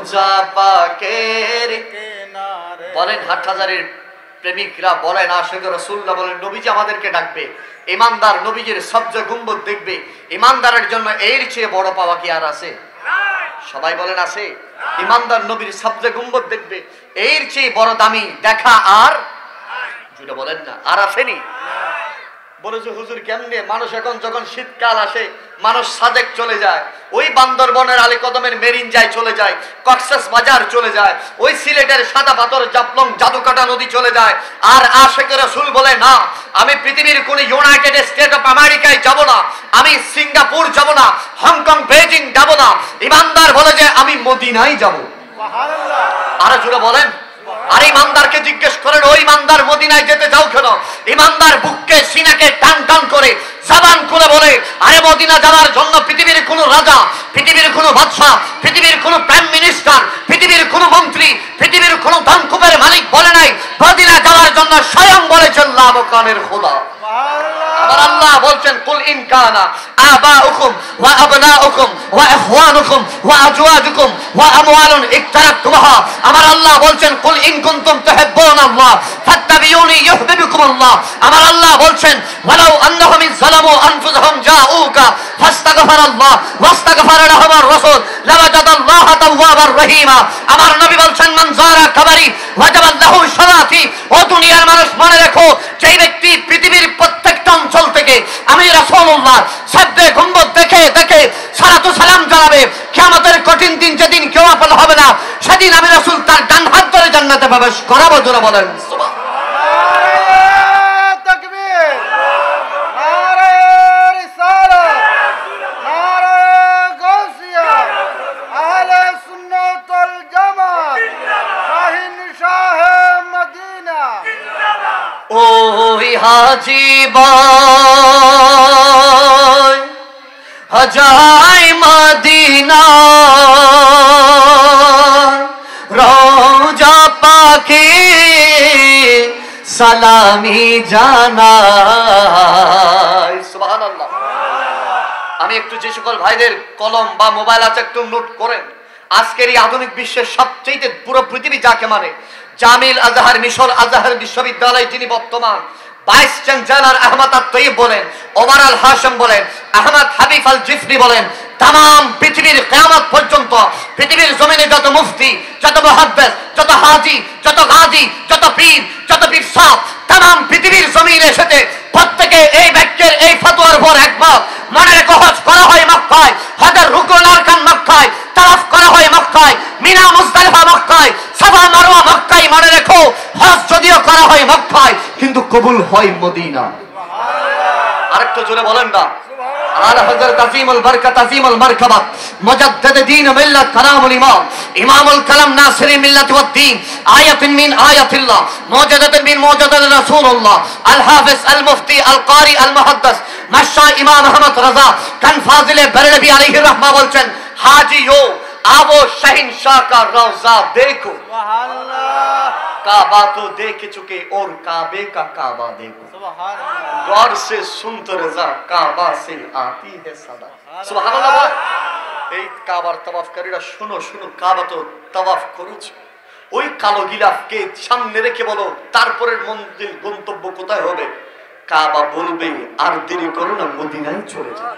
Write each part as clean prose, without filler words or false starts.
রওজা পাকের বলেন হাটহাজারীর প্রেমিকরা বলেন আশিক রাসূলুল্লাহ বলেন নবীজি আমাদেরকে ডাকবে, ইমানদার নবীজির সবজে গুম্বদ দেখবে। ইমানদারের জন্য এর চেয়ে বড় পাওয়া কি আর আছে? সবাই বলেন আছে? ইমানদার নবীর সবজে গুম্বদ দেখবে, এর চেয়ে বড় দামি দেখা আর যেটা বলেন না আর আসেনি। বলে যে হুজুর কেমনে মানুষ এখন যখন শীতকাল আসে মানুষ সাজেক চলে যায়, ওই বান্দরবনের আলীকদমের মেরিন যায় চলে যায়, কক্সবাজার বাজার চলে যায়, ওই সিলেটের সাদা পাথর জাফলং জাদুকাটা নদী চলে যায়। আর আশিক রাসূল বলে না, আমি পৃথিবীর কোন ইউনাইটেড স্টেট অফ আমেরিকায় যাব না, আমি সিঙ্গাপুর যাব না, হংকং বেজিং যাব না। ইমানদার বলে যে আমি মদিনায় যাব। সুবহানাল্লাহ। আরে জোরে বলেন। আর ইমানদারকে জিজ্ঞেস করেন ওই ইমানদার মদিনায় যেতে যাও কেন? ইমানদার বুককে সিনাকে টান টান করে জবান খুলে বলে আরে মদিনা যাওয়ার জন্য পৃথিবীর কোন রাজা, পৃথিবীর কোন বাদশা, পৃথিবীর কোন প্রাইম মিনিস্টার, পৃথিবীর কোন মন্ত্রী, পৃথিবীর কোন ধনকুবের মালিক বলে নাই, মদিনা যাওয়ার জন্য স্বয়ং বলেছেন লাবকানের খোদা। আমার আল্লাহ বলছেন কুল ইন কানা আবাউকুম ওয়া আবনাউকুম ওয়া ইখওয়ানুকুম ওয়া আজওয়াজুকুম ওয়া আমওয়ালুন ইকতারাতুমহা। আমার আল্লাহ বলছেন কুল ইন কুনতুম তুহিব্বুনাল্লাহ ফাত্তাবিউনি ইউহিব্বুকুমুল্লাহ। আমার আল্লাহ বলছেন ওয়ালাউ আন্নাহুম যালামু আনফুসাহুম জাউকা ফাস্তাগফিরাল্লাহ ওয়াস্তাগফারা লাহুমুর রাসূল লাওয়াজাদাল্লাহ তাওয়াবার রহিমা। আমার নবী বলছেন মান যারা কাবারি ওয়াজাবাত লাহু শারাতি। ও দুনিয়ার মানুষ মনে রাখো, যেই ব্যক্তি পৃথিবীর প্রত্যেকটা অঞ্চল থেকে আমি রাসূলুল্লাহ সাদ্দে গুম্বদ দেখে দেখে সালাতু সালাম জানাবে, কিয়ামতের কঠিন দিন যেদিন কেউ আপন হবে না, সেদিন আমি রাসূল তার ডান হাত ধরে জান্নাতে প্রবেশ করাবো। জোরে বলেন সুবহানাল্লাহ। ওই হাজি ভাই হাজাই মদিনা রওজা পাকে সালামি জানাই। সুবহানাল্লাহ। আমি একটু যে সকল ভাইদের কলম বা মোবাইল আছে একটু নোট করেন, আজকের এই আধুনিক বিশ্বের সবচেয়ে পুরো পৃথিবী যাকে মানে জামিল আজহার মিশর আজহার বিশ্ববিদ্যালয় যিনি বর্তমান ভাইস চ্যান্সেলর আহমদ আত-তৈয়ব বলেন, ওমর আল হাশম বলেন, আহমদ হাবিব আল জিফরি বলেন, तमाम পৃথিবীর কিয়ামত পর্যন্ত পৃথিবীর জমিনে যত মুফতি, যত মুহাদ্দিস, যত হাজি, যত গাজী, যত পীর, সাহেব तमाम পৃথিবীর জমিনে এসেছে, প্রত্যেকে এই বাক্যের এই ফতোয়ার উপর একমত। মনে রেখো হজ করা হয় মক্কায়, হজের রুকুন আরকান মক্কায়, তাওয়াফ করা হয় মক্কায়, মিনা মুজদালিফা মক্কায়, সাফা মারওয়া মক্কায়। মনে রেখো হজ যদিও করা হয় মক্কায় কিন্তু কবুল হয় মদিনা। সুবহানাল্লাহ। আরেকটু জোরে বলেন না على حضرت عظيم البركة عظيم المركبة مجدد دين ملة كلام الإمام إمام الكلام ناصر ملة والدين آية من آية الله موجدة من موجدة رسول الله الحافظ المفتي القاري المحدث مشا إمام أحمد رضا كان فاضل برلبي عليه الرحمة বলছেন हाजियो आवो शहंशाह का रोजा देखो। सुभान अल्लाह। काबा तो देख चुके और काबे का काबा देखो। सुभान अल्लाह। गौर से सुनते रजा काबा से आती है सदा। सुभान अल्लाह। এই কাবার তাওয়াফকারীরা শুনো শুনো, কাবা তো তাওয়াফ করেছে, ওই কালো গিলাফকে সামনে রেখে বলো তারপরের মঞ্জিল গন্তব্য কোথায় হবে? কাবা বলবে আর দেরি করো না, মদিনায় চলে যাও।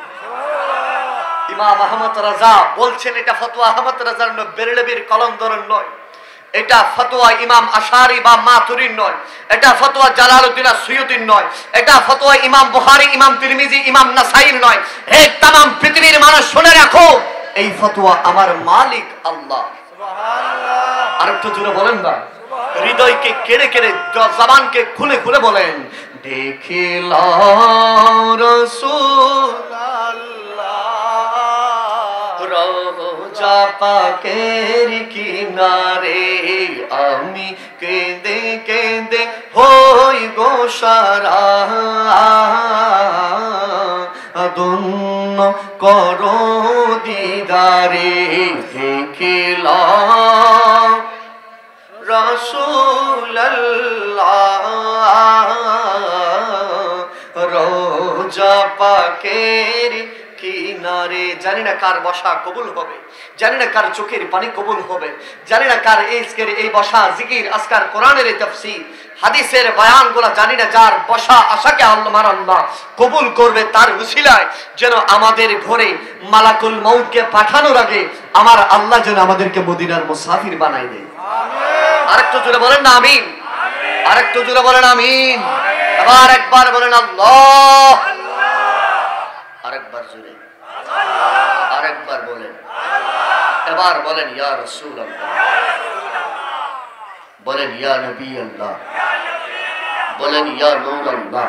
ইমাম আহমদ রাজা বলছেন এটা ফতোয়া আহমদ রাজার নয়, বেরলভির কলম ধরেন নয়, এটা ফতোয়া ইমাম আশারি বা মাতুরির নয়, এটা ফতোয়া জালালউদ্দিন সুয়ুতির নয়, এটা ফতোয়া ইমাম বুখারী, ইমাম তিরমিজি, ইমাম নাসাইর নয়। হে तमाम পৃথিবীর মানুষ শুনে রাখো, এই ফতোয়া আমার মালিক আল্লাহ। সুবহানাল্লাহ। আর একটু জোরে বলেন না, হৃদয়কে কেড়ে কেড়ে জবানকে খুলে খুলে বলেন দেখিলা রাসূলুল্লাহ রওজা পাকের কিনারে আমি কেঁদে কেঁদে হই গো সারা আদন্য করো দিদারে দেখিলাম রাসূলুল্লাহ রওজা পাকের কিনারে। না রে, জানি না কার বসা কবুল হবে, জানি না কার চোখের পানি কবুল হবে, জানি না কার এই বসা জিকির আজকার কোরআনের এই তাফসীর হাদিসের বয়ানগুলো জানি না যার বসা আশাকে আল্লাহ কবুল করবে তার উসিলায় যেন আমাদের ঘরে মালাকুল মউতকে পাঠানোর আগে আমার আল্লাহ যেন আমাদেরকে মদিনার মুসাফির বানাই দেয়। আরেকটু জোরে বলেন না আমিন, আরেকটু জোরে বলেন আমিন, আবার একবার বলেন আল্লাহ, আরেকবার জোরে, আরেকবার বলেন, এবার বলেন ইয়া রাসূলুল্লাহ, বলেন ইয়া নবী আল্লাহ, বলেন ইয়া নূর আল্লাহ।